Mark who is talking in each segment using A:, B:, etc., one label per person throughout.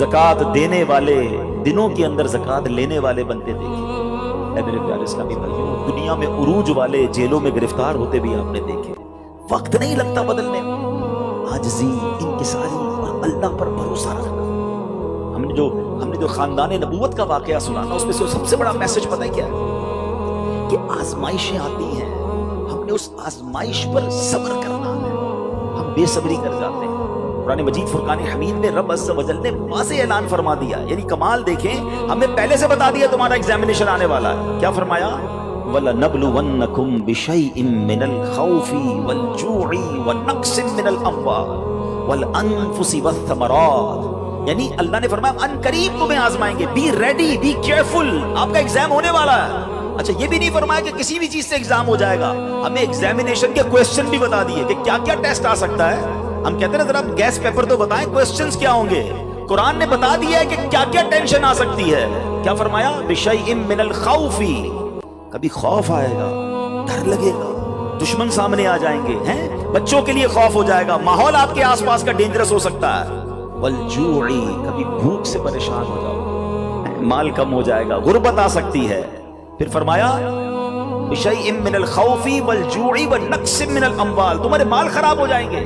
A: زکات دینے والے دنوں کے اندر زکات لینے والے بنتے دیکھے. اے میرے پیارے اسلامی بھائیوں، دنیا میں عروج والے جیلوں میں گرفتار ہوتے بھی آپ نے دیکھے. وقت نہیں لگتا بدلنے میں. عاجزی، انکساری اور اللہ پر بھروسہ رکھنا. ہم نے جو خاندان نبوت کا واقعہ سنا نا، اس میں سے سب سے بڑا میسج پتہ ہے کیا ہے؟ کہ آزمائشیں آتی ہیں، ہم نے اس آزمائش پر صبر کرنا ہے. ہم بے صبری کر جاتے ہیں. قرآن مجید فرقان حمید میں رب عز و جل نے واضح اعلان فرما دیا، یعنی کمال دیکھیں، ہمیں پہلے سے بتا دیا تمہارا ایگزامینیشن آنے والا ہے. کیا فرمایا؟ وَلَنَبْلُوَنَّكُمْ بِشَيْءٍ مِّنَ الْخَوْفِ وَالْجُوعِ وَنَقْصٍ مِّنَ الْأَمْوَالِ وَالْأَنفُسِ وَالثَّمَرَاتِ. یعنی اللہ نے فرمایا ان قریب تمہیں آزمائیں گے. بی ریڈی، بی کیئرفل، آپ کا ایگزام ہونے والا ہے. اچھا یہ بھی نہیں فرمایا کہ کسی بھی چیز سے ایگزام ہو جائے گا، ہمیں ایگزامینیشن کے کویسچن بھی بتا دیے کہ کیا کیا ٹیسٹ آ سکتا ہے. ہم کہتے ہیں نا ذرا گیس پیپر تو بتائیں، کویسچنز کیا ہوں گے. قرآن نے بتا دیا ہے کہ کیا کیا ٹینشن آ سکتی ہے. کیا فرمایا؟ بِشَيْءٍ مِّنَ الْخَوْفِ. کبھی خوف آئے گا، ڈر لگے گا، دشمن سامنے آ جائیں گے، ہیں بچوں کے لیے خوف ہو جائے گا، ماحول آپ کے آس پاس کا ڈینجرس ہو سکتا ہے. والجوع، کبھی بھوک سے پریشان ہو جاؤ، مال کم ہو جائے گا، غربت آ سکتی ہے. پھر فرمایا بِشَيْءٍ مِّنَ الْخَوْفِ وَالْجُوعِ وَنَقْصٍ مِّنَ الْأَمْوَالِ. تمہارے مال خراب ہو جائیں گے،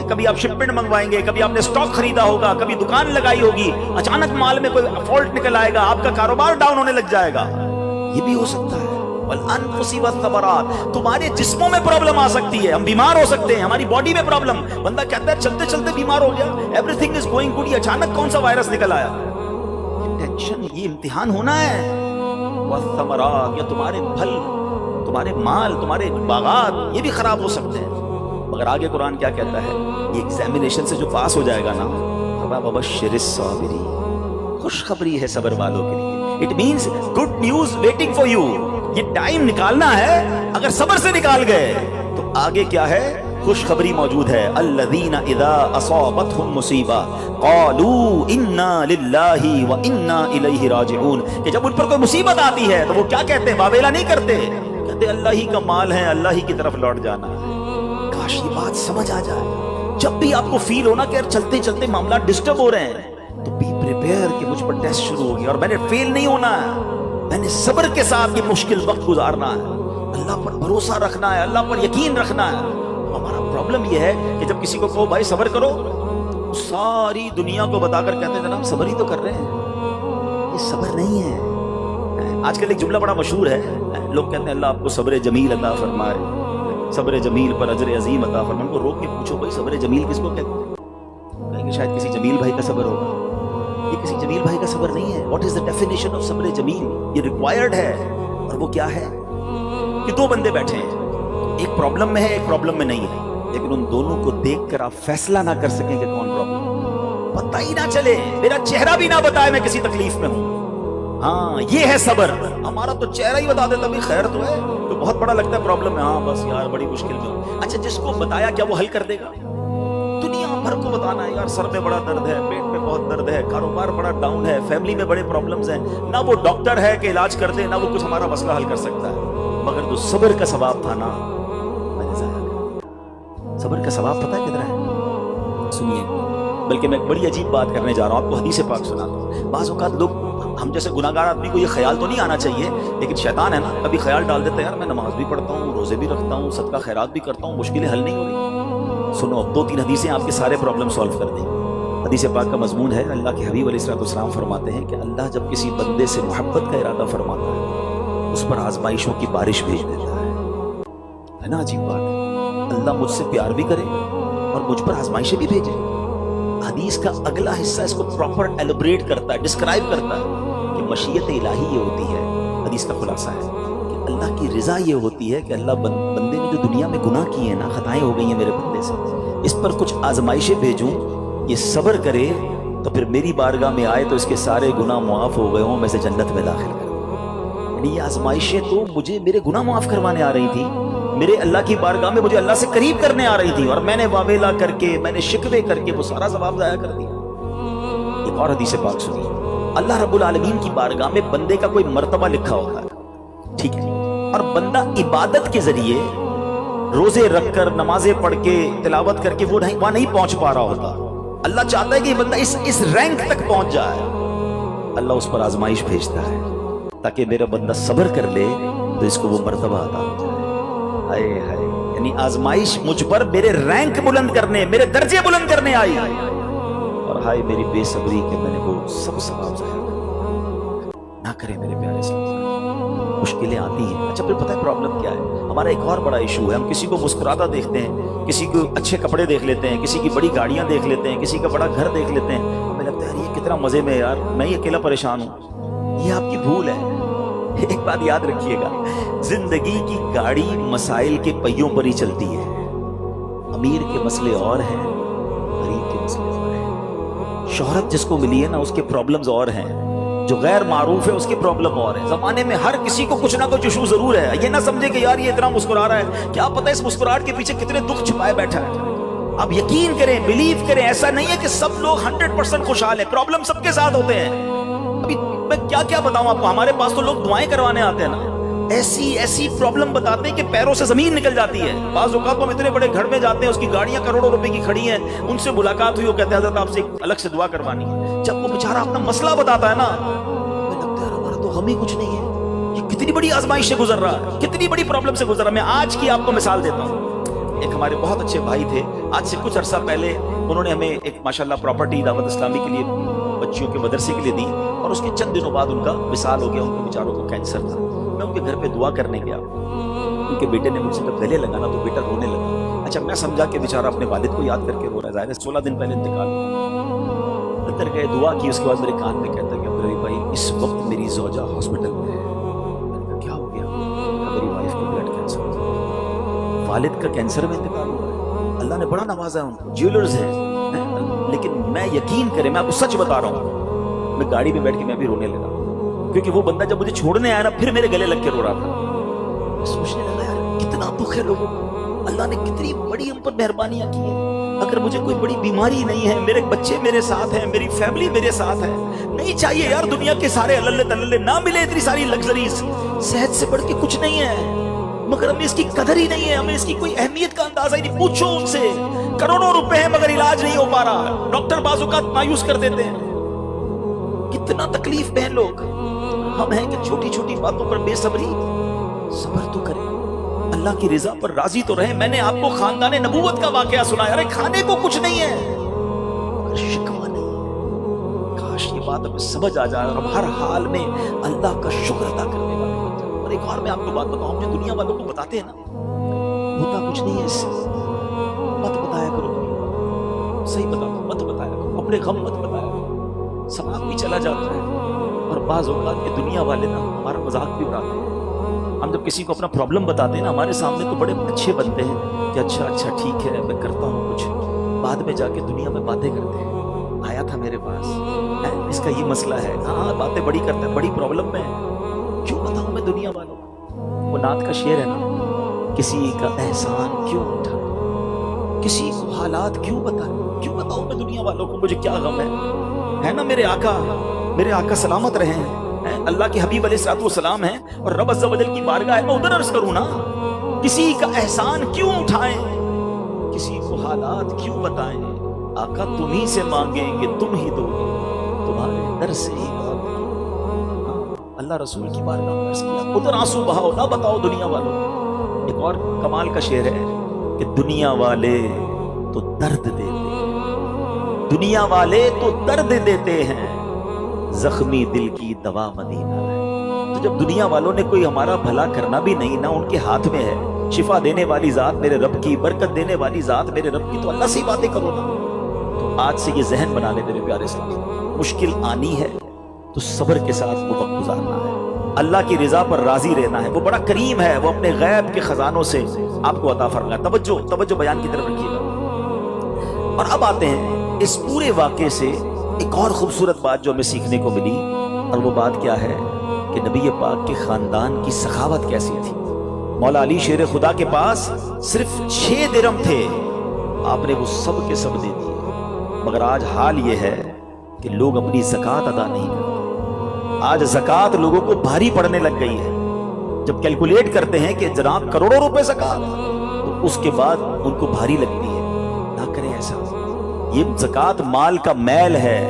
A: کبھی آپ شپمنٹ منگوائیں گے، کبھی آپ نے سٹاک خریدا ہوگا، کبھی دکان لگائی ہوگی، اچانک مال میں کوئی فالٹ نکل آئے گا، آپ کا کاروبار ڈاؤن ہونے لگ جائے گا. یہ بھی ہو سکتا ہے. والانفس والثمرات، تمہارے جسموں میں پرابلم آ سکتی ہے، ہم بیمار ہو سکتے ہیں، ہماری باڈی میں پرابلم. بندہ کہتا ہے چلتے چلتے بیمار ہو گیا، every thing is going good, اچانک کون سا وائرس نکل آیا. ٹینشن، یہ امتحان ہونا ہے. والثمرات، یا تمہارے پھل، تمہارے مال، تمہارے باغات، یہ بھی خراب ہو سکتے ہیں. مگر آگے قرآن کیا کہتا ہے؟ یہ ایگزامینیشن سے جو پاس ہو جائے گا نا، وَبَشِّرِ الصَّابِرِينَ، خوشخبری ہے صبر والوں کے لیے. It means good news waiting for you. یہ ٹائم نکالنا ہے، اگر صبر سے نکال گئے تو آگے کیا ہے؟ خوشخبری موجود ہے. الذین اذا اصابتهم مصیبہ قالوا انا للہ وانا الیہ راجعون. کہ جب ان پر کوئی مصیبت آتی ہے تو وہ کیا کہتے ہیں؟ واویلا نہیں کرتے، کہتے اللہ ہی کا مال ہے، اللہ ہی کی طرف لوٹ جانا ہے. کاش یہ بات سمجھ آ جائے. جب بھی آپ کو فیل ہونا کہ چلتے چلتے معاملات ڈسٹرب ہو رہے ہیں، تو بی پریپیئر کہ مجھ پر ٹیسٹ شروع ہو گیا اور میں نے فیل نہیں ہونا ہے، میں نے صبر کے ساتھ یہ مشکل وقت گزارنا ہے، اللہ پر بھروسہ رکھنا ہے، اللہ پر یقین رکھنا ہے. ہمارا پرابلم یہ ہے کہ جب کسی کو کہو بھائی صبر کرو، تو ساری دنیا کو بتا کر کہتے ہیں جناب صبر ہی تو کر رہے ہیں. یہ صبر نہیں ہے. آج کل ایک جملہ بڑا مشہور ہے، لوگ کہتے ہیں اللہ آپ کو صبر جمیل عطا فرمائے، صبر جمیل پر اجر عظیم عطا فرمائے. ان کو روک کے پوچھو بھائی صبر جمیل کس کو کہتے ہیں؟ کہیں گے شاید کسی جمیل بھائی کا صبر ہوگا. یہ کسی جمیل بھائی کا صبر نہیں ہے. What is the definition of صبر جمیل؟ یہ ریکوائرڈ ہے. اور وہ کیا ہے کہ دو بندے بیٹھے ہیں، ایک پرابلم میں ہے، ایک پرابلم میں نہیں ہے، لیکن ان دونوں کو دیکھ کر آپ فیصلہ نہ کر سکیں کہ کون پرابلم، پتہ ہی نہ چلے، میرا چہرہ بھی نہ بتائے میں کسی تکلیف میں ہوں. ہاں یہ ہے صبر. ہمارا تو چہرہ ہی بتا دیتا بھی خیر تو ہے، تو بہت بڑا لگتا ہے پرابلم ہے، ہاں بس یار بڑی مشکل میں ہوں. اچھا جس کو بتایا کیا وہ حل کر دے گا؟ دنیا بھر کو بتانا ہے یار سر میں بڑا درد ہے، پیٹ میں بہت درد ہے، کاروبار بڑا ڈاؤن ہے، فیملی میں بڑے پرابلمز ہیں. نہ وہ ڈاکٹر ہے کہ علاج کر دے، نہ وہ کچھ ہمارا مسئلہ حل کر سکتا ہے. مگر جو صبر کا ثواب تھا نا، میں نے ضائع کر. صبر کا ثواب پتہ ہے کدھر ہے؟ سنیے، بلکہ میں ایک بڑی عجیب بات کرنے جا رہا ہوں، آپ کو حدیث پاک سناتا ہوں. بعض اوقات لوگ، ہم جیسے گناہگار آدمی کو یہ خیال تو نہیں آنا چاہیے، لیکن شیطان ہے نا، کبھی خیال ڈال دیتا ہے یار میں نماز بھی پڑھتا ہوں، روزے بھی رکھتا ہوں، صدقہ خیرات بھی کرتا ہوں، مشکلیں حل نہیں ہو رہی. سنو، اب 2-3 حدیثیں آپ کے سارے پرابلم سالو کر دیں. حدیث پاک کا مضمون ہے، اللہ کے حبیب علیہ الصلوۃ والسلام فرماتے ہیں کہ اللہ جب کسی بندے سے محبت کا ارادہ فرماتا ہے، اس پر آزمائشوں کی بارش بھیج دیتا ہے نا. عجیب بات ہے، اللہ مجھ سے پیار بھی کرے اور مجھ پر آزمائشیں بھی بھیجے. حدیث کا اگلا حصہ اس کو پراپر ایلوبریٹ کرتا ہے، ڈسکرائب کرتا ہے کہ مشیت الہی یہ ہوتی ہے. حدیث کا خلاصہ ہے کہ اللہ کی رضا یہ ہوتی ہے کہ اللہ بندے نے جو دنیا میں گناہ کیے ہیں نا، خطائیں ہو گئی ہیں میرے بندے سے، اس پر کچھ آزمائشیں بھیجوں، یہ صبر کرے تو پھر میری بارگاہ میں آئے تو اس کے سارے گناہ معاف ہو گئے ہوں، میں سے جنت میں داخل کر دوں. یعنی یہ آزمائشیں تو مجھے میرے گناہ معاف کروانے آ رہی تھی، میرے اللہ کی بارگاہ میں مجھے اللہ سے قریب کرنے آ رہی تھی، اور میں نے واویلا کر کے، میں نے شکوے کر کے وہ سارا ثواب ضائع کر دیا. ایک اور حدیث پاک سنیے. اللہ رب العالمین کی بارگاہ میں بندے کا کوئی مرتبہ لکھا ہوتا ہے، ٹھیک ہے، اور بندہ عبادت کے ذریعے روزے رکھ کر، نمازیں پڑھ کے، تلاوت کر کے وہ وہاں نہیں پہنچ پا رہا ہوتا. اللہ چاہتا ہے کہ یہ بندہ اس رینک تک پہنچ جائے، اللہ اس پر آزمائش بھیجتا ہے تاکہ میرا بندہ صبر کر لے تو اس کو وہ مرتبہ عطا ہو جائے۔ ہائے ہائے، یعنی آزمائش مجھ پر میرے رینک بلند کرنے، میرے درجے بلند کرنے آئی، اور ہائے میری بے صبری کہ میں نے وہ سب ثواب ضائع کر دیا۔ نہ کرے میرے پیارے اسلام، مشکلیں آتی ہیں۔ اچھا پھر پتہ ہے پرابلم کیا ہے؟ ہمارا ایک اور بڑا ایشو ہے، ہم کسی کو مسکراتا دیکھتے ہیں، کسی کو اچھے کپڑے دیکھ لیتے ہیں، کسی کی بڑی گاڑیاں دیکھ لیتے ہیں، کسی کا بڑا گھر دیکھ لیتے ہیں، ہمیں لگتا ہے یار یہ کتنا مزے میں ہے، یار میں ہی اکیلا پریشان ہوں۔ یہ آپ کی بھول ہے۔ ایک بات یاد رکھیے گا، زندگی کی گاڑی مسائل کے پہیوں پر ہی چلتی ہے۔ امیر کے مسئلے اور ہیں، غریب کے مسئلے اور ہیں۔ شہرت جس کو ملی ہے نا اس کے پرابلمز اور ہیں، جو غیر معروف ہے اس کی پرابلم اور ہے۔ زمانے میں ہر کسی کو کچھ نہ کچھ ایشو ضرور ہے۔ یہ نہ سمجھے کہ یار یہ اتنا مسکرا رہا ہے، کیا پتہ اس مسکراہٹ کے پیچھے کتنے دکھ چھپائے بیٹھا ہے۔ آپ یقین کریں، بلیو کریں، ایسا نہیں ہے کہ سب لوگ 100% خوشحال ہیں، پرابلم سب کے ساتھ ہوتے ہیں۔ ابھی میں کیا کیا بتاؤں آپ کو، ہمارے پاس تو لوگ دعائیں کروانے آتے ہیں نا، ایسی پرابلم بتاتے ہیں کہ پیروں سے زمین نکل جاتی ہے۔ بعض اوقات ہم اتنے بڑے گھر میں جاتے ہیں، اس کی گاڑیاں کروڑوں روپے کی کھڑی ہیں، ان سے ملاقات ہوئی، وہ کہتے ہیں حضرت آپ سے ایک الگ سے دعا کروانی ہے۔ جب وہ بیچارہ اپنا مسئلہ بتاتا ہے نا، تو ہمیں کچھ نہیں ہے، یہ کتنی بڑی آزمائش سے گزر رہا ہے، کتنی بڑی پرابلم سے گزر رہا ہے۔ میں آج کی آپ کو مثال دیتا ہوں۔ ایک ہمارے بہت اچھے بھائی تھے، آج سے کچھ عرصہ پہلے انہوں نے ہمیں ایک ماشاءاللہ پراپرٹی دعوت اسلامی کے لیے، بچیوں کے مدرسے کے لیے دی، اور اس کے چند دنوں بعد ان کا وصال ہو گیا۔ ان کے بیچاروں کو کینسر تھا۔ میں ان کے گھر پہ دعا کرنے گیا، ان کے بیٹے نے مجھ سے گلے لگانا تو بیٹا رونے لگا۔ اچھا میں سمجھا کہ بیچارہ اپنے والد کو یاد کر کے رو رہا ہے، ظاہر ہے 16 دن پہلے انتقال ہوا۔ اندر گئے، دعا کی، اس کے بعد میرے کان میں کہتا کہ عبدالرحیم بھائی اس وقت میری زوجہ ہاسپٹل میں ہے۔ میں نے کہا کیا ہو گیا؟ میری وائف کو بلڈ کینسر ہوا۔ والد کا کینسر میں انتقال ہوا ہے۔ اللہ نے بڑا نوازا ہے ان کو، جیولرز ہیں، لیکن میں یقین کریں، میں آپ کو سچ بتا رہا ہوں، میں گاڑی میں بیٹھ کے میں بھی رونے لگا، کیونکہ وہ بندہ جب مجھے چھوڑنے آیا نا پھر میرے گلے لگ کے رو رہا تھا۔ میں سوچنے لگا یار کتنا دکھ ہے لوگوں کو، اللہ نے کتنی بڑی ہم پر مہربانیاں کی ہیں۔ اگر مجھے کوئی بڑی بیماری نہیں ہے، میرے بچے میرے ساتھ ہیں، میری فیملی میرے ساتھ ہے، نہیں چاہیے یار دنیا کے سارے اللہ تللے نہ ملے اتنی ساری لگژریز، صحت سے بڑھ کے کچھ نہیں ہے، مگر ہمیں اس کی قدر ہی نہیں ہے، ہمیں اس کی کوئی اہمیت کا اندازہ ہی نہیں۔ پوچھو ان سے، کروڑوں روپے ہیں مگر علاج نہیں ہو پا رہا، ڈاکٹر بعض اوقات مایوس کر دیتے ہیں۔ کتنا تکلیف میں لوگ ہم ہیں کہ چھوٹی چھوٹی باتوں پر بے صبری۔ صبر تو کریں، اللہ کی رضا پر راضی تو رہیں۔ میں نے آپ کو خاندان نبوت کا واقعہ سنایا، ارے کھانے کو کچھ نہیں ہے مگر شکوہ نہیں ہے۔ کاش یہ بات ہمیں سمجھ آ جائے اور ہم ہر حال میں اللہ کا شکر ادا کرنے والے بن جائیں۔ اور ایک اور میں آپ کو بات بتاؤں، ہم جو دنیا والوں کو بتاتے ہیں نا ہوتا کچھ نہیں ہے اس سے، مت بتایا کرو دنیا والوں، صحیح بتا دو، مت بتایا کرو، اپنے غم مت بتایا کرو، ثواب بھی چلا جاتا ہے۔ اور بعض اوقات یہ دنیا والے نا ہمارا مذاق بھی اڑاتے ہیں۔ ہم جب کسی کو اپنا پرابلم بتاتے ہیں نا ہمارے سامنے تو بڑے اچھے بنتے ہیں کہ اچھا ٹھیک ہے میں کرتا ہوں کچھ، بعد میں جا کے دنیا میں باتیں کرتے ہیں، آیا تھا میرے پاس، اس کا یہ مسئلہ ہے، ہاں باتیں بڑی کرتا ہے، بڑی پرابلم میں ہے، کیوں بتاؤں میں دنیا والوں کو۔ وہ نعت کا شعر ہے نا، کسی کا احسان کیوں اٹھائے، کسی کو حالات کیوں بتائے، کیوں بتاؤں میں دنیا والوں کو مجھے کیا غم ہے نا۔ میرے آقا سلامت رہے ہیں، اللہ کے حبیب علیہ الصلوۃ والسلام ہیں، اور رب عز و جل کی بارگاہ ہے، میں ادھر عرض کروں نا، کسی کا احسان کیوں اٹھائیں، کسی کو حالات کیوں بتائیں، آقا تم ہی سے مانگیں گے تم ہی دو گے، تمہارے در سے ہی اللہ رسول کی بارگاہ میں عرض کیا، ادھر آنسو بہاؤ، نہ بتاؤ دنیا والوں۔ ایک اور کمال کا شعر ہے کہ دنیا والے تو درد دیتے ہیں، دنیا والے تو درد دیتے ہیں، زخمی دل کی دوا مدینہ ہے۔ تو جب دنیا والوں نے کوئی ہمارا بھلا کرنا بھی نہیں نا ان کے ہاتھ میں ہے، شفا دینے والی ذات میرے رب کی، برکت دینے والی ذات میرے رب کی، تو اللہ سے ہی باتیں کرو نا۔ تو آج سے یہ ذہن بنا لے میرے پیارے اسلام، مشکل آنی ہے تو صبر کے ساتھ وہ وقت گزارنا ہے، اللہ کی رضا پر راضی رہنا ہے۔ وہ بڑا کریم ہے، وہ اپنے غیب کے خزانوں سے آپ کو عطا فرمائے۔ توجہ بیان کی طرف رکھیے گا۔ اور اب آتے ہیں اس پورے واقعے سے ایک اور خوبصورت بات جو ہمیں سیکھنے کو ملی، اور وہ بات کیا ہے کہ نبی پاک کے خاندان کی سخاوت کیسی تھی۔ مولا علی شیر خدا کے پاس صرف 6 درہم تھے، آپ نے وہ سب کے سب دے دیے، مگر آج حال یہ ہے کہ لوگ اپنی زکوٰۃ ادا نہیں کرتے۔ آج زکوٰۃ لوگوں کو بھاری پڑنے لگ گئی ہے۔ جب کیلکولیٹ کرتے ہیں کہ جناب کروڑوں روپے زکوٰۃ، تو اس کے بعد ان کو بھاری لگتی ہے۔ نہ کریں ایسا، یہ زکات مال کا میل ہے،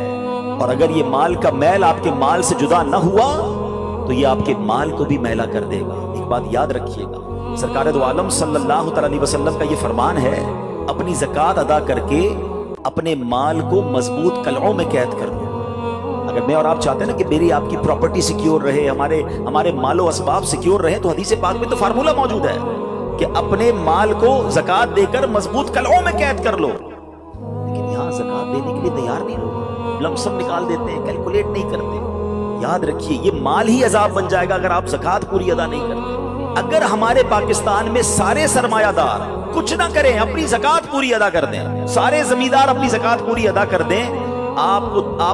A: اور اگر یہ مال کا میل آپ کے مال سے جدا نہ ہوا تو یہ آپ کے مال کو بھی میلا کر دے گا۔ ایک بات یاد رکھیے گا، سرکار دو عالم صلی اللہ تعالی علیہ وسلم کا یہ فرمان ہے، اپنی زکات ادا کر کے اپنے مال کو مضبوط قلعوں میں قید کر دو۔ اگر میں اور آپ چاہتے ہیں نا کہ میری آپ کی پراپرٹی سیکیور رہے، ہمارے مال و اسباب سیکیور رہے، تو حدیث پاک میں تو فارمولہ موجود ہے کہ اپنے مال کو زکات دے کر مضبوط قلعوں میں قید کر لو۔ لیکن یہاں زکات دینے کے لیے تیار نہیں لوگ، لم سم نکال دیتے ہیں، کیلکولیٹ نہیں کرتے۔ یاد رکھیے یہ مال ہی عذاب بن جائے گا اگر آپ زکات پوری ادا نہیں کرتے۔ اگر ہمارے پاکستان میں سارے سرمایہ دار کچھ نہ کریں، اپنی زکات پوری ادا کر دیں، سارے زمیندار اپنی زکات پوری ادا کر دیں، آپ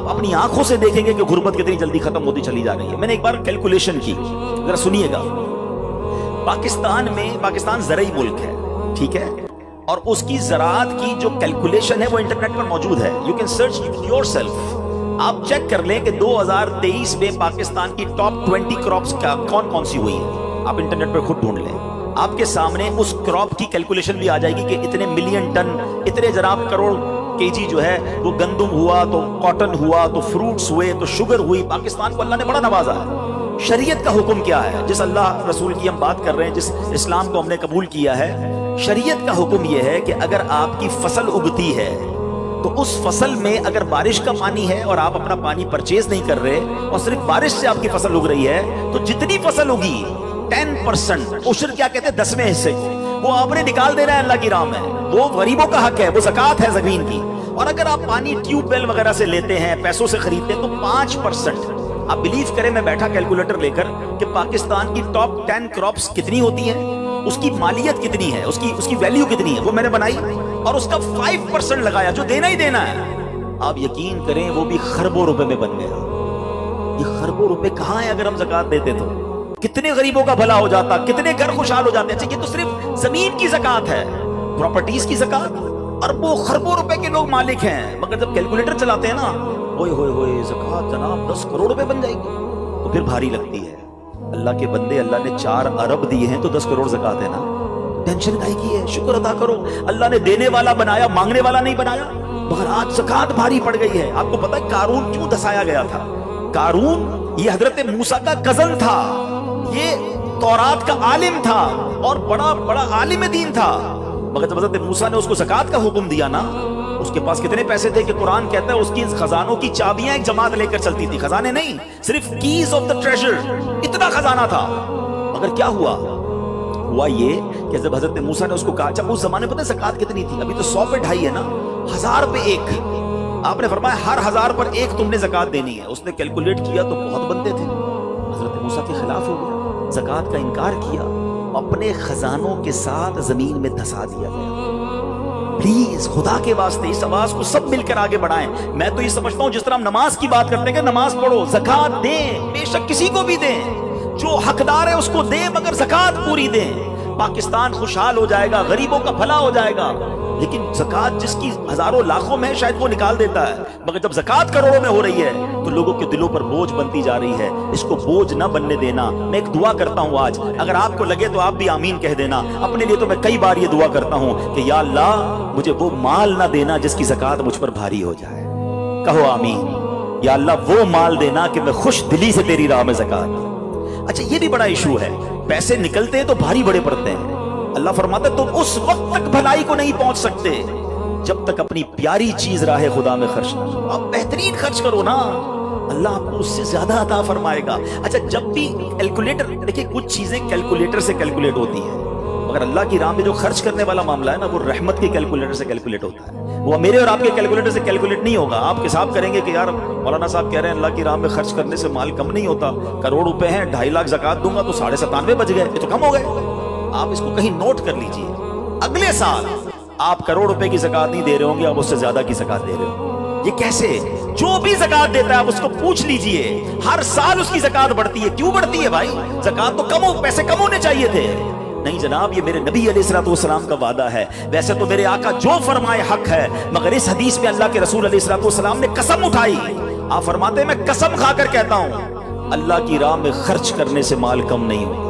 A: اپنی آنکھوں سے دیکھیں گے کہ غربت کتنی جلدی ختم ہوتی چلی جا رہی ہے۔ میں نے ایک بار کیلکولیشن کی، ذرا سنیے گا۔ پاکستان زرعی ملک ہے، ٹھیک ہے، اور اس کی زراعت کی جو کیلکولیشن ہے وہ انٹرنیٹ پر موجود ہے، you can search your self. آپ چیک کر لیں کہ 2023 میں پاکستان کی ٹاپ 20 کراپس کون سی ہوئی ہے، آپ انٹرنیٹ پر خود ڈھونڈ لیں، آپ کے سامنے اس کراپ کی کیلکولیشن بھی آ جائے گی کہ اتنے ملین ٹن، اتنے جناب کروڑ کے جی جو ہے وہ گندم ہوا، تو کاٹن ہوا، تو فروٹس ہوئے، تو شوگر ہوئی۔ پاکستان کو اللہ نے بڑا نوازا ہے۔ شریعت کا حکم کیا ہے؟ جس اللہ رسول کی ہم بات کر رہے ہیں، جس اسلام کو ہم نے قبول کیا ہے، شریعت کا حکم یہ ہے کہ اگر آپ کی فصل اگتی ہے تو اس فصل میں اگر بارش کا پانی ہے اور آپ اپنا پانی پرچیز نہیں کر رہے اور صرف بارش سے آپ کی فصل اگ رہی ہے، تو جتنی فصل اگی 10% عشر کیا کہتے ہیں 10ویں حصے، وہ آپ نے نکال دینا ہے اللہ کی راہ میں، وہ غریبوں کا حق ہے، وہ زکات ہے زمین کی۔ اور اگر آپ پانی ٹیوب ویل وغیرہ سے لیتے ہیں، پیسوں سے خریدتے ہیں، تو 5%۔ آپ بلیو کریں، میں بیٹھا کیلکولیٹر لے کر کہ پاکستان کی ٹاپ 10 کراپس کتنی ہوتی ہیں، اس کی مالیت کتنی ہے، اس کی ویلیو کتنی ہے، وہ میں نے بنائی اور اس کا 5% لگایا جو دینا ہی دینا ہے۔ آپ یقین کریں وہ بھی خربوں روپے میں بن گیا۔ یہ خربوں روپے کہاں ہیں؟ اگر ہم زکات دیتے تو کتنے غریبوں کا بھلا ہو جاتا، کتنے گھر خوشحال ہو جاتے ہیں۔ اچھا، یہ تو صرف زمین کی زکات ہے، پراپرٹیز کی زکات اربوں خربوں روپے کے لوگ مالک ہیں، مگر جب کیلکولیٹر چلاتے ہیں نا، ہوئے ہوئے ہوئے زکات جناب 10 کروڑ روپے بن جائے گی، تو پھر بھاری لگتی ہے۔ اللہ کے بندے، اللہ نے 4 ارب دیے ہیں تو 10 کروڑ زکات ہے نا، ٹینشن کائی کی ہے؟ شکر ادا کرو، اللہ نے دینے والا بنایا، مانگنے والا نہیں بنایا۔ مگر آج زکات بھاری پڑ گئی ہے۔ آپ کو پتہ ہے قارون کیوں دسایا گیا تھا؟ قارون یہ حضرت موسیٰ کا کزن تھا، یہ تورات کا عالم تھا اور بڑا عالم دین تھا، مگر جب حضرت موسیٰ نے اس کو زکات کا حکم دیا نا، اس کے پاس کتنے پیسے تھے کہ قرآن کہتا ہے اس کی خزانوں کی چابیاں ایک جماعت لے کر چلتی تھی، خزانے نہیں، صرف کیز آف دا ٹریجر، اتنا خزانہ تھا۔ مگر کیا ہوا یہ کہ جب حضرت موسیٰ نے اس کو کہا، جب اس زمانے پتہ زکات کتنی تھی؟ ابھی تو 100 پہ 2.5 ہے نا، 1000 پہ 1۔ آپ نے فرمایا ہر 1000 پر 1 تم نے زکات دینی ہے۔ اس نے کیلکولیٹ کیا تو بہت بنتے تھے، حضرت موسیٰ کے خلاف ہو گیا، زکات کا انکار کیا، اپنے خزانوں کے ساتھ زمین میں دھسا دیا گیا۔ پلیز خدا کے واسطے اس آواز کو سب مل کر آگے بڑھائیں۔ میں تو یہ سمجھتا ہوں جس طرح ہم نماز کی بات کرتے ہیں کہ نماز پڑھو، زکات دیں، بے شک کسی کو بھی دیں، جو حقدار ہے اس کو دیں، مگر زکات پوری دیں۔ پاکستان خوشحال ہو جائے گا، غریبوں کا بھلا ہو جائے گا۔ لیکن زکات جس کی ہزاروں لاکھوں میں شاید وہ نکال دیتا ہے، مگر جب زکات کروڑوں میں ہو رہی ہے تو لوگوں کے دلوں پر بوجھ بنتی جا رہی ہے۔ اس کو بوجھ نہ بننے دینا۔ میں ایک دعا کرتا ہوں آج، اگر آپ کو لگے تو آپ بھی آمین کہہ دینا۔ اپنے لیے تو میں کئی بار یہ دعا کرتا ہوں کہ یا اللہ مجھے وہ مال نہ دینا جس کی زکات مجھ پر بھاری ہو جائے۔ کہو آمین۔ یا اللہ وہ مال دینا کہ میں خوش دلی سے تیری راہ میں زکات دوں۔ اچھا، یہ بھی بڑا ایشو ہے، پیسے نکلتے ہیں تو بھاری بڑے پڑتے ہیں۔ اللہ فرماتا ہے تم اس وقت تک بھلائی کو نہیں پہنچ سکتے جب تک اپنی پیاری چیز راہ خدا میں خرچ نہ کرو۔ آپ بہترین خرچ کرو نا، اللہ آپ کو اس سے زیادہ عطا فرمائے گا۔ اچھا، جب بھی کیلکولیٹر، دیکھیں کچھ چیزیں کیلکولیٹر سے کیلکولیٹ ہوتی ہیں، مگر اللہ کی راہ میں جو خرچ کرنے والا معاملہ ہے نا، وہ رحمت کے کیلکولیٹر سے کیلکولیٹ ہوتا ہے۔ وہ میرے اور آپ کے کیلکولیٹر سے کیلکولیٹ نہیں ہوگا۔ آپ حساب کریں گے کہ یار مولانا صاحب کہہ رہے ہیں اللہ کی راہ میں خرچ کرنے سے مال کم نہیں ہوتا، کروڑ روپے ہیں، 2.5 لاکھ زکات دوں گا تو 97.5 بچ گئے، یہ تو کم ہو گئے۔ آپ اس کو کہیں نوٹ کر لیجئے، اگلے سال آپ کروڑ روپے کی زکات نہیں دے رہے ہوں گے، آپ اس سے زیادہ کی زکات دے رہے ہوں۔ یہ کیسے؟ جو بھی زکات دیتا ہے آپ اس کو پوچھ لیجئے، ہر سال اس کی زکات بڑھتی ہے۔ کیوں بڑھتی ہے بھائی؟ زکات تو پیسے کم ہونے چاہیے تھے۔ نہیں جناب، یہ میرے نبی علیہ الصلوۃ والسلام کا وعدہ ہے۔ ویسے تو میرے آقا جو فرمائے حق ہے، مگر اس حدیث میں اللہ کے رسول علیہ الصلوۃ والسلام نے قسم اٹھائی۔ آپ فرماتے ہیں میں قسم کھا کر کہتا ہوں اللہ کی راہ میں خرچ کرنے سے مال کم نہیں ہوگا۔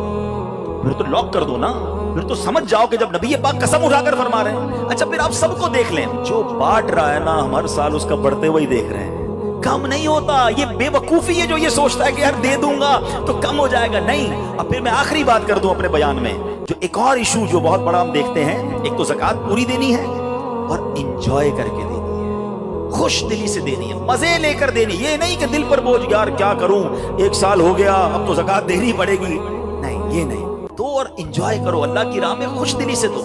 A: پھر تو لاک کر دو نا، پھر تو سمجھ جاؤ کہ جب نبی پاک قسم اٹھا کر فرما رہے ہیں. اچھا پھر آپ سب کو دیکھ لیں, جو بانٹ رہا ہے نا ہم ہر سال اس کا بڑھتے ہوئے دیکھ رہے ہیں. کم نہیں ہوتا. یہ بے وقوفی ہے جو یہ سوچتا ہے کہ یار دے دوں گا تو کم ہو جائے گا. نہیں. اب پھر میں آخری بات کر دوں اپنے بیان میں, جو ایک اور ایشو جو بہت بڑا ہم دیکھتے ہیں, ایک تو زکوٰۃ پوری دینی ہے اور انجوائے کر کے دینی ہے, خوش دلی سے دینی ہے, مزے لے کر دینی. یہ نہیں کہ دل پر بوجھ یار کیا کروں, ایک سال ہو گیا اب تو زکوٰۃ دینی پڑے گی. نہیں, یہ نہیں. دو اور انجوائے کرو, اللہ کی راہ میں خوش دلی سے دو.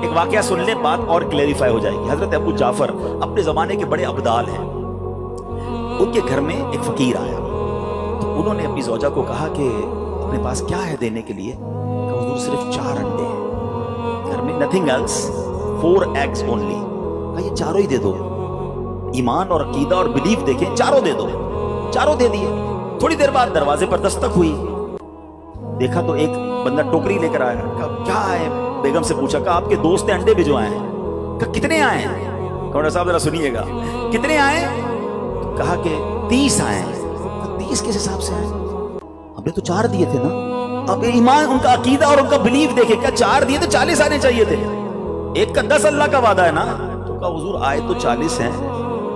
A: ایک واقعہ سن لیں, بات اور کلیریفائی ہو جائے گی. حضرت ابو جعفر اپنے زمانے کے بڑے ابدال ہیں. ان کے گھر میں ایک فقیر آیا تو انہوں نے اپنی زوجہ کو کہا کہ اپنے پاس کیا ہے دینے کے لیے؟ کہ حضور صرف 4 انڈے ہیں گھر میں, nothing else, 4 eggs only. کہا یہ چاروں ہی دے دو. ایمان اور عقیدہ اور بلیف دیکھیں, چاروں دے دو. چاروں دے دیے. تھوڑی دیر بعد دروازے پر دستک ہوئی, دیکھا تو ایک بندہ ٹوکری لے کر آیا. کہا کیا ہے؟ بیگم سے پوچھا, کہا آپ کے دوست نے انڈے بھجوائے ہیں. کہا کتنے آئے ہیں؟ کونڈا صاحب ذرا سنیے گا, کتنے آئے ہیں؟ کہا کہ 30 آئے ہیں. 30 کس حساب سے آئے؟ ہم نے تو 4 دیے تھے نا. اب ایمان, ان کا عقیدہ اور ان کا بلیف دیکھیں, کیا 4 دیے تو 40 آنے چاہیے تھے. ایک کا 10 اللہ کا وعدہ ہے نا. تو کہا حضور آئے تو 40 ہیں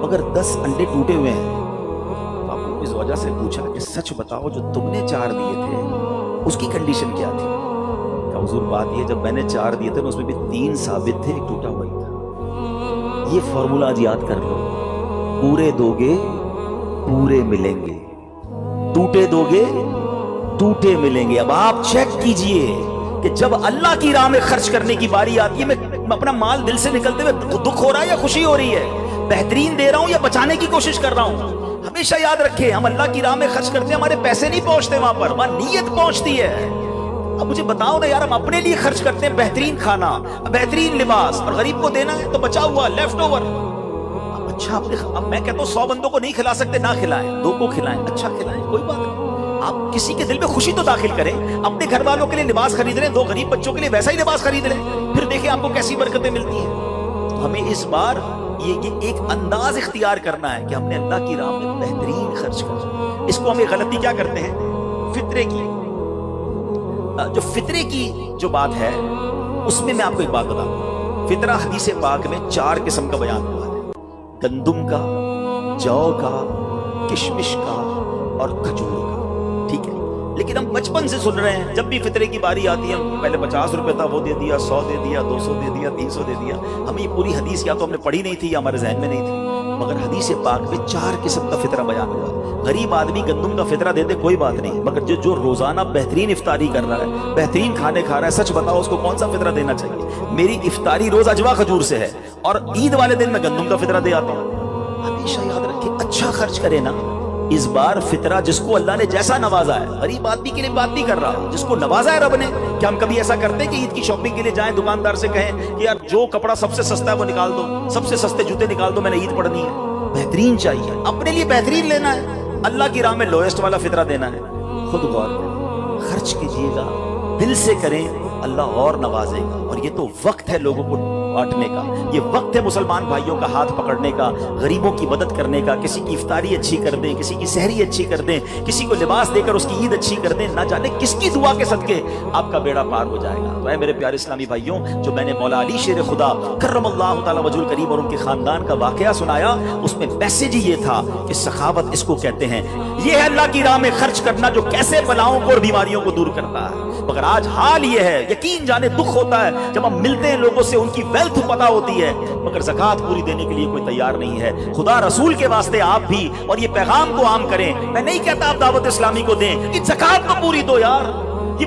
A: مگر 10 انڈے ٹوٹے ہوئے ہیں. تو آپ نے اس وجہ سے پوچھا کہ سچ بتاؤ جو تم نے 4 دیے تھے اس کی کنڈیشن کیا تھی؟ کہا حضور بات یہ, جب میں نے 4 دیے تھے اس میں بھی 3 ثابت تھے, ایک ٹوٹا ہوا ہی تھا. یہ فارمولا آج یاد کر لو, پورے دو گے پورے ملیں گے, ٹوٹے دو گے ٹوٹے ملیں گے. اب آپ چیک کیجئے کہ جب اللہ کی راہ میں خرچ کرنے کی باری آتی ہے, میں اپنا مال دل سے نکلتے ہوئے دکھ ہو رہا ہے یا خوشی ہو رہی ہے, بہترین دے رہا ہوں یا بچانے کی کوشش کر رہا ہوں. ہمیشہ یاد رکھیں, ہم اللہ کی راہ میں خرچ کرتے ہیں, ہمارے پیسے نہیں پہنچتے وہاں پر, وہاں نیت پہنچتی ہے. اب مجھے بتاؤ نا یار, ہم اپنے لیے خرچ کرتے ہیں بہترین کھانا, بہترین لباس, اور غریب کو دینا ہے تو بچا ہوا لیفٹ اوور. اچھا اب میں کہتا ہوں 100 بندوں کو نہیں کھلا سکتے, نہ کھلائیں, 2 کو کھلائیں, اچھا کھلائیں, کوئی بات نہیں. آپ کسی کے دل میں خوشی تو داخل کریں. اپنے گھر والوں کے لیے لباس خرید لیں, 2 غریب بچوں کے لیے ویسا ہی لباس خرید لیں, پھر دیکھیں آپ کو کیسی برکتیں ملتی ہیں. تو ہمیں اس بار یہ ایک انداز اختیار کرنا ہے کہ ہم نے اللہ کی راہ میں بہترین خرچ کرنا. اس کو ہم ایک غلطی کیا کرتے ہیں, فطرے کی, جو فطرے کی جو بات ہے اس میں آپ کو ایک بات بتاؤں. فطرہ حدیث پاک میں 4 قسم کا بیان ہوا ہے, گندم کا, جو کا, کشمش کا اور کھجور کا. ٹھیک ہے, لیکن ہم بچپن سے سن رہے ہیں, جب بھی فطرے کی باری آتی ہے پہلے 50 روپے تھا وہ دے دیا, 100 دے دیا, 200 دے دیا, 300 دے دیا. ہمیں یہ پوری حدیث یا تو ہم نے پڑھی نہیں تھی یا ہمارے ذہن میں نہیں تھی, مگر حدیث پاک میں 4 قسم کا فطرہ بیان ہوا. غریب آدمی گندم کا فطرہ دے دے کوئی بات نہیں, مگر جو روزانہ بہترین افطاری کر رہا ہے, بہترین کھانے کھا رہا ہے, سچ بتاؤ اس کو کون سا فطرہ دینا چاہیے؟ میری افطاری روز اجوا کھجور سے ہے اور عید والے دن میں گندم کا فطرہ دے آتا ہوں. ہمیشہ یاد رکھیں, اچھا خرچ کرے نا. اس بار فطرہ جس کو اللہ نے جیسا نوازا ہے, غریب آدمی کے لیے بات نہیں کر رہا, جس کو نوازا ہے رب نے. کہ ہم کبھی ایسا کرتے ہیں کہ عید کی شاپنگ کے لیے جائیں, دکاندار سے کہیں کہ یار جو کپڑا سب سے سستا ہے وہ نکال دو, سب سے سستے جوتے نکال دو, میں نے عید پڑھنی ہے. بہترین چاہیے, اپنے لیے بہترین لینا ہے, اللہ کی راہ میں لوئسٹ والا فطرہ دینا ہے. خود غور کریں, خرچ کیجئے گا, دل سے کریں, اللہ اور نوازے گا. اور یہ تو وقت ہے لوگوں کو بانٹنے کا, یہ وقت ہے مسلمان بھائیوں کا ہاتھ پکڑنے کا, غریبوں کی مدد کرنے کا. کسی کی افطاری اچھی کر دیں, کسی کی سحری اچھی کر دیں, کسی کو لباس دے کر اس کی عید اچھی کر دیں. نہ جانے کس کی دعا کے صدقے آپ کا بیڑا پار ہو جائے گا. تو اے میرے پیارے اسلامی بھائیوں, جو میں نے مولا علی شیر خدا کرم اللہ تعالی وجہ الکریم اور ان کے خاندان کا واقعہ سنایا, اس میں میسج ہی یہ تھا کہ سخاوت اس کو کہتے ہیں. یہ ہے اللہ کی راہ میں خرچ کرنا جو کیسے بلاؤں کو اور بیماریوں کو دور کرتا ہے. مگر آج حال یہ ہے, یقین جانے دکھ ہوتا ہے جب ہم ملتے ہیں لوگوں سے, ان کی ویلتھ پتہ ہوتی ہے, مگر زکوٰۃ پوری دینے کے لیے کوئی تیار نہیں ہے. خدا رسول کے واسطے آپ بھی اور یہ پیغام کو عام کریں. میں نہیں کہتا آپ دعوت اسلامی کو دیں, یہ زکوٰۃ تو پوری دو یار.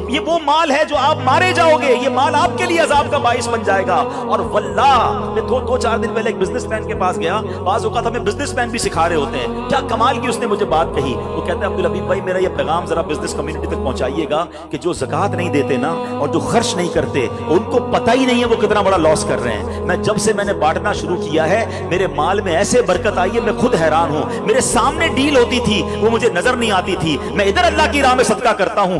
A: یہ وہ مال ہے جو آپ مارے جاؤ گے, یہ مال آپ کے لیے عذاب کا باعث بن جائے گا. اور واللہ میں 2-4 دن پہلے ایک بزنس مین کے پاس گیا, بعض اوقات ہمیں بزنس مین بھی سکھا رہے ہوتے ہیں. کیا کمال کی اس نے مجھے بات کہی, وہ کہتا ہے عبدالحبیب بھائی میرا یہ پیغام ذرا بزنس کمیونٹی تک پہنچائیے گا کہ جو زکوٰۃ نہیں دیتے نا اور جو خرچ نہیں کرتے, ان کو پتہ ہی نہیں ہے وہ کتنا بڑا لاس کر رہے ہیں. میں جب سے میں نے بانٹنا شروع کیا ہے, میرے مال میں ایسے برکت آئی ہے, میں خود حیران ہوں. میرے سامنے ڈیل ہوتی تھی وہ مجھے نظر نہیں آتی تھی, میں ادھر اللہ کی راہ میں صدقہ کرتا ہوں,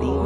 A: 3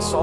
A: 100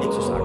A: 160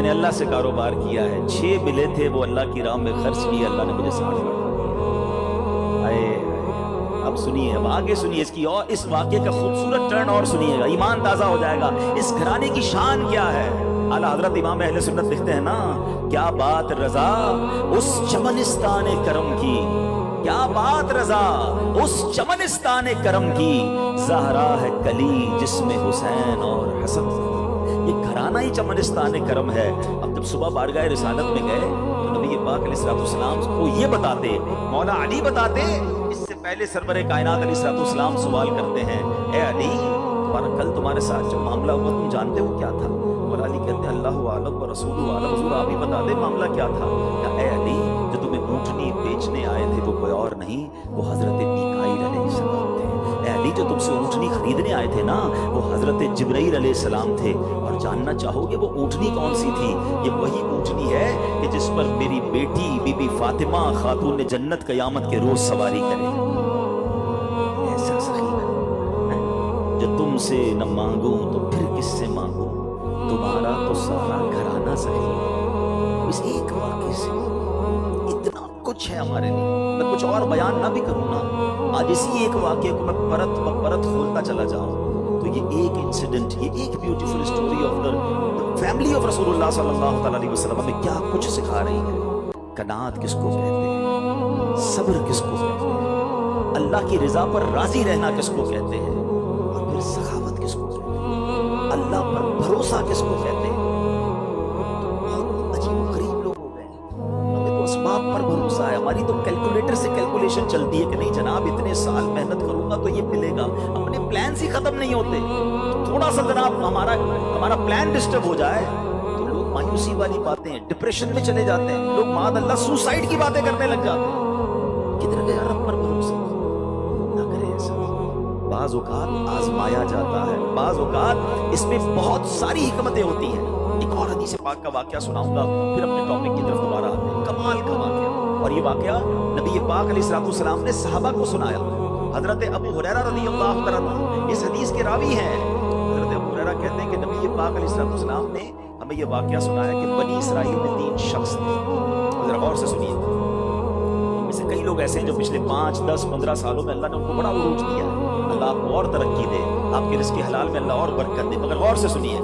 A: میں نے اللہ سے کاروبار کیا ہے، 6 ملے تھے وہ اللہ کی راہ میں خرچ کیے، اللہ نے مجھے 60 بڑھا دیا۔ اب سنیے، اب آگے سنیے اس کی، اور اس واقعے کا خوبصورت ٹرن اور سنیے گا، ایمان تازہ ہو جائے گا۔ اس گھرانے کی شان کیا ہے؟ اعلیٰ حضرت امام اہل سنت لکھتے ہیں نا، کیا بات رضا اس چمنستان کرم کی، کیا بات رضا اس چمنستان کرم کی، زہرا ہے کلی جس میں حسین اور حسن۔ یہ گھرانہ ہی چمنستان کرم ہے۔ اب جب صبح بارگاہ رسالت میں گئے تو نبی پاک علیہ السلام کو یہ بتاتے، مولا علی بتاتے، اس سے پہلے سرور کائنات علیہ السلام سوال کرتے ہیں، اے علی تمہارا کل تمہارے ساتھ جو معاملہ ہوا تم جانتے ہو کیا تھا؟ مولا علی کہتے ہیں اللہ عالم و رسول عالم، حضور آپ ہی بتا دیں معاملہ کیا تھا؟ کہ اے علی جو تمہیں اونٹنی بیچنے آئے تھے وہ کوئی اور نہیں، وہ حضرت میکائیل علیہ السلام تھے۔ اے علی جو تم سے اونٹنی خریدنے آئے تھے نا وہ حضرت جبرائیل علیہ السلام تھے۔ اور جاننا چاہو گے وہ اونٹنی کون سی تھی؟ یہ وہی اونٹنی ہے کہ جس پر میری بیٹی بی بی فاطمہ خاتون جنت قیامت کے روز سواری کرے۔ ایسا سخی جو تم سے نہ مانگوں تو پھر کس سے مانگوں، تمہارا تو سارا گھرانہ سخی۔ اس ایک واقعے سے اتنا کچھ ہے ہمارے لیے، میں کچھ اور بیان نہ بھی کروں نا، آج اسی ایک واقعے کو میں پرت پرت کھولتا چلا جاؤں تو یہ ایک انسیڈنٹ، یہ ایک beautiful story of the family of رسول اللہ صلی اللہ تعالیٰ علیہ وسلم ہمیں کیا کچھ سکھا رہی ہے۔ قناعت کس کو کہتے ہیں، صبر کس کو کہتے ہیں، اللہ کی رضا پر راضی رہنا کس کو کہتے ہیں، اور پھر سخاوت کس کو کہتے ہیں، اللہ پر بھروسہ کس کو کہتے ہیں۔ بہت عجیب و غریب لوگ ہو گئے، ہمیں تو اسباب پر بھروسہ ہے، ہماری تو کیلکولیٹر سے کیلکولیشن چلتی ہے کہ نہیں جناب اتنے سال محنت کروں گا تو یہ ملے گا، اپنے پلانس ہی ختم نہیں ہوتے۔ تھوڑا سا جناب ہمارا پلان ڈسٹرب ہو جائے تو لوگ مایوسی والی باتیں، ڈپریشن میں چلے جاتے ہیں، لوگ معاذ اللہ سوسائڈ کی باتیں کرنے لگ جاتے ہیں۔ کدھر گیا رب پر بھروسہ؟ نہ کرے ایسا۔ بعض اوقات آزمایا جاتا ہے، بعض اوقات اس میں بہت ساری حکمتیں ہوتی ہیں۔ ایک اور حدیث پاک کا واقعہ سناؤں گا پھر اپنے ٹاپک کی طرف دوبارہ آتے ہیں۔ کمال کا واقعہ، اور یہ واقعہ نبی پاک علیہ السلام نے صحابہ کو سنایا۔ حضرت ابو ہریرہ رضی اللہ تعالیٰ اس حدیث کے راوی ہیں۔ حضرت ابو ہریرہ کہتے ہیں کہ نبی پاک علیہ السلام نے ہمیں یہ واقعہ سنایا کہ بنی اسرائیل میں 3 شخص تھے۔ ذرا غور سے سنیے، ان میں سے کئی لوگ ایسے ہیں جو پچھلے 5 10 15 سالوں میں اللہ نے ان کو بڑا عروج دیا ہے، اللہ آپ کو اور ترقی دے، آپ کے رزق حلال میں اللہ اور برکت دے، مگر غور سے سنیے،